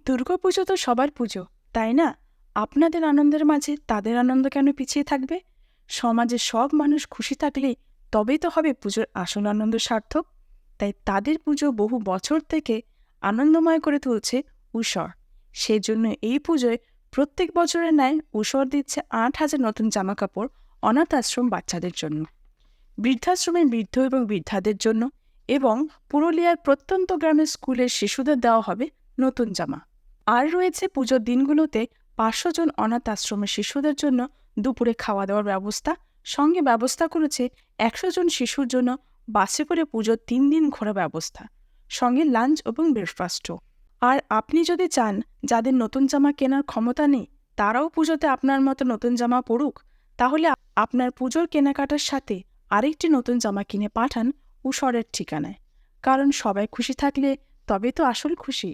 দুর্গাপুজো তো সবার পুজো, তাই না? আপনাদের আনন্দের মাঝে তাদের আনন্দ কেন পিছিয়ে থাকবে? সমাজে সব মানুষ খুশি থাকলেই তবেই তো হবে পুজোর আসল আনন্দ সার্থক। তাই তাদের পুজো বহু বছর থেকে আনন্দময় করে তুলছে উষর। সেজন্য এই পুজোয় প্রত্যেক বছরের ন্যায় উষর দিচ্ছে 8,000 নতুন জামাকাপড় অনাথ আশ্রম বাচ্চাদের জন্য, বৃদ্ধাশ্রমের বৃদ্ধ এবং বৃদ্ধাদের জন্য, এবং পুরুলিয়ার প্রত্যন্ত গ্রামের স্কুলের শিশুদের দেওয়া হবে নতুন জামা। আর রয়েছে পুজোর দিনগুলোতে 500 জন অনাথ আশ্রমের শিশুদের জন্য দুপুরে খাওয়া দাওয়ার ব্যবস্থা, সঙ্গে ব্যবস্থা করেছে 100 জন শিশুর জন্য বাসে করে পুজোর 3 দিন ঘোরা ব্যবস্থা, সঙ্গে লাঞ্চ এবং ব্রেকফাস্টও। আর আপনি যদি চান যাদের নতুন জামা কেনার ক্ষমতা নেই তারাও পুজোতে আপনার মতো নতুন জামা পরুক, তাহলে আপনার পুজোর কেনাকাটার সাথে আরেকটি নতুন জামা কিনে পাঠান উষরের ঠিকানায়। কারণ সবাই খুশি থাকলে তবে তো আসল খুশি।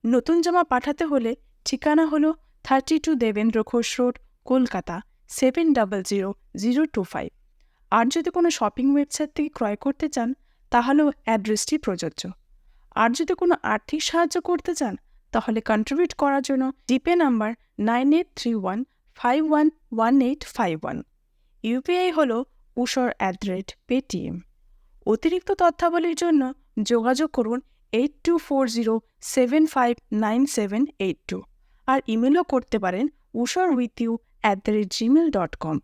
নতুন জামা পাঠাতে হলে ঠিকানা হলো 32 দেবেন্দ্র ঘোষ রোড, কলকাতা 700025। আর যদি কোনো শপিং ওয়েবসাইট থেকে ক্রয় করতে চান তাহলেও অ্যাড্রেসটি প্রযোজ্য। আর যদি কোনো আর্থিক সাহায্য করতে চান তাহলে কন্ট্রিবিউট করার জন্য জিপে নাম্বার 9831511851। ইউপিআই হল usor@paytm। অতিরিক্ত তথ্যাবলীর জন্য যোগাযোগ করুন 8240759782, আর ইমেলও করতে পারেন usorwithyou@gmail.com।